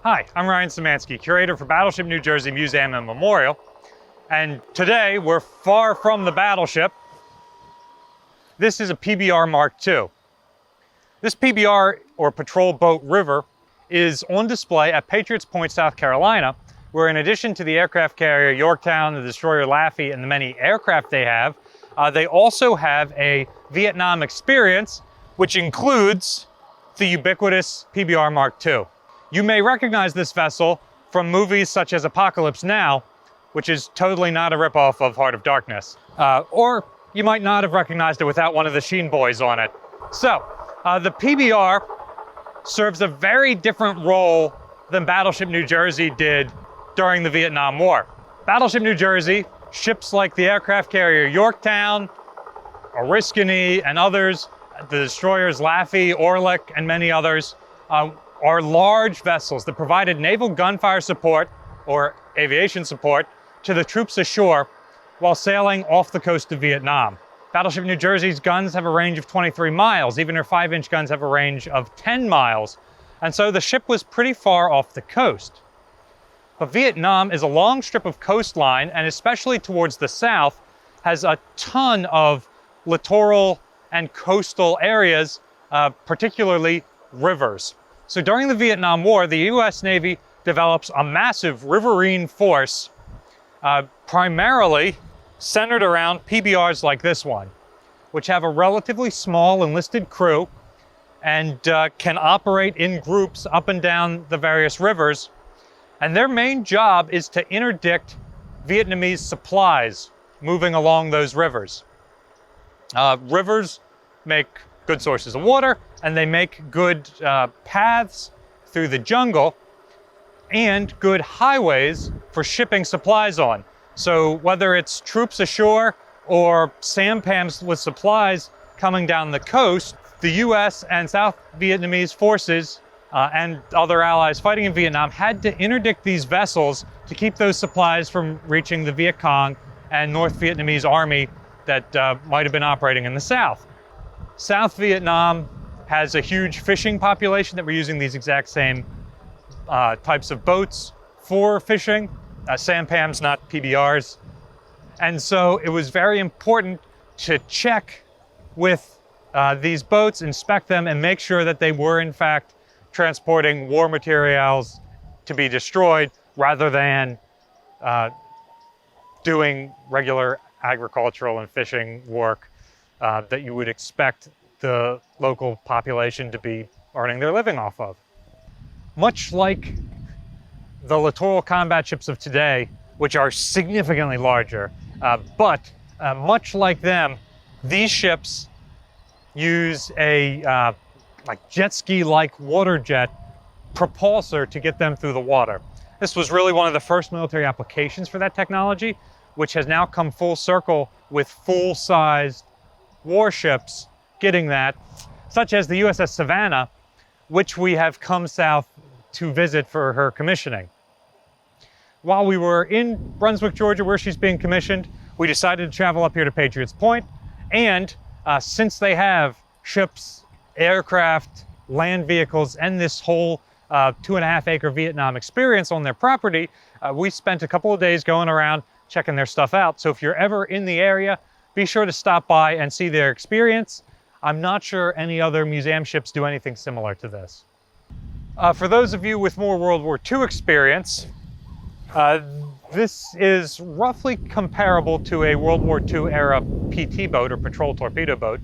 Hi, I'm Ryan Szymanski, curator for Battleship New Jersey Museum and Memorial. And today we're far from the battleship. This is a PBR Mark II. This PBR, or Patrol Boat River, is on display at Patriots Point, South Carolina, where in addition to the aircraft carrier Yorktown, the destroyer Laffey, and the many aircraft they have, they also have a Vietnam experience, which includes the ubiquitous PBR Mark II. You may recognize this vessel from movies such as Apocalypse Now, which is totally not a ripoff of Heart of Darkness. Or you might not have recognized it without one of the Sheen boys on it. So, the PBR serves a very different role than Battleship New Jersey did during the Vietnam War. Battleship New Jersey, ships like the aircraft carrier Yorktown, Oriskany, and others, the destroyers Laffey, Orlick, and many others, are large vessels that provided naval gunfire support, or aviation support, to the troops ashore while sailing off the coast of Vietnam. Battleship New Jersey's guns have a range of 23 miles. Even her 5-inch guns have a range of 10 miles. And so the ship was pretty far off the coast. But Vietnam is a long strip of coastline, and especially towards the south, has a ton of littoral and coastal areas, particularly rivers. So during the Vietnam War, the US Navy develops a massive Riverine Force, primarily centered around PBRs like this one, which have a relatively small enlisted crew and can operate in groups up and down the various rivers. And their main job is to interdict Vietnamese supplies moving along those rivers. Rivers make good sources of water, and they make good paths through the jungle and good highways for shipping supplies on. So whether it's troops ashore or sampans with supplies coming down the coast, the US and South Vietnamese forces and other allies fighting in Vietnam had to interdict these vessels to keep those supplies from reaching the Viet Cong and North Vietnamese army that might have been operating in the south. South Vietnam has a huge fishing population that were using these exact same types of boats for fishing, sampans, not PBRs. And so it was very important to check with these boats, inspect them, and make sure that they were in fact transporting war materials to be destroyed rather than doing regular agricultural and fishing work that you would expect the local population to be earning their living off of. Much like the littoral combat ships of today, which are significantly larger, but much like them, these ships use a like jet ski-like water jet propulsor to get them through the water. This was really one of the first military applications for that technology, which has now come full circle with full-sized warships getting that, such as the USS Savannah, which we have come south to visit for her commissioning. While we were in Brunswick, Georgia, where she's being commissioned, we decided to travel up here to Patriots Point, and since they have ships, aircraft, land vehicles, and this whole 2.5-acre Vietnam experience on their property, we spent a couple of days going around checking their stuff out. So if you're ever in the area, be sure to stop by and see their experience. I'm not sure any other museum ships do anything similar to this. For those of you with more World War II experience, this is roughly comparable to a World War II era PT boat, or patrol torpedo boat.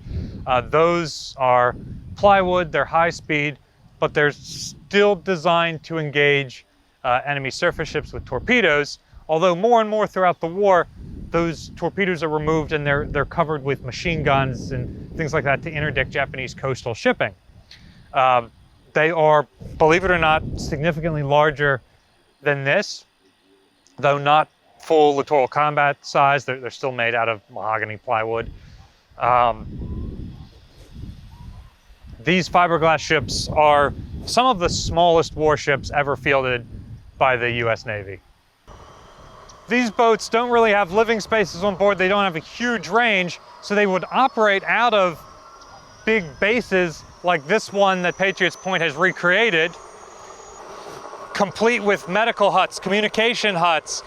Those are plywood, they're high speed, but they're still designed to engage enemy surface ships with torpedoes. Although more and more throughout the war, those torpedoes are removed and they're covered with machine guns and things like that to interdict Japanese coastal shipping. They are, believe it or not, significantly larger than this, though not full littoral combat size. They're still made out of mahogany plywood. These fiberglass ships are some of the smallest warships ever fielded by the US Navy. These boats don't really have living spaces on board. They don't have a huge range, so they would operate out of big bases like this one that Patriots Point has recreated. complete with medical huts, communication huts,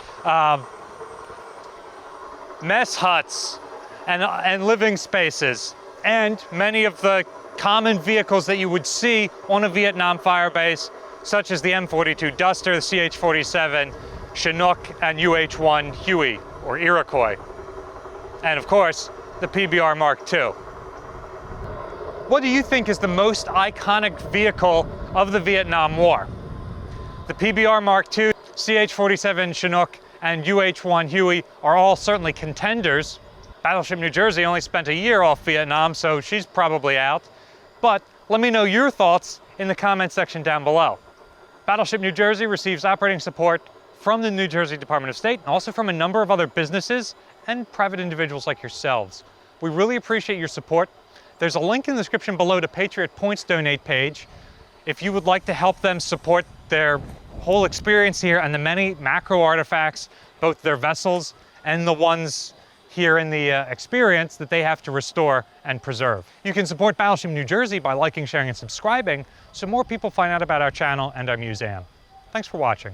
mess huts, and living spaces, and many of the common vehicles that you would see on a Vietnam fire base, such as the M42 Duster, the CH-47 Chinook, and UH-1 Huey, or Iroquois. And of course, the PBR Mark II. What do you think is the most iconic vehicle of the Vietnam War? The PBR Mark II, CH-47 Chinook, and UH-1 Huey are all certainly contenders. Battleship New Jersey only spent a year off Vietnam, so she's probably out. But let me know your thoughts in the comment section down below. Battleship New Jersey receives operating support from the New Jersey Department of State and also from a number of other businesses and private individuals like yourselves. We really appreciate your support. There's a link in the description below to Patriots Point's donate page if you would like to help them support their whole experience here and the many macro artifacts, both their vessels and the ones here in the experience that they have to restore and preserve. You can support Battleship New Jersey by liking, sharing, and subscribing so more people find out about our channel and our museum. Thanks for watching.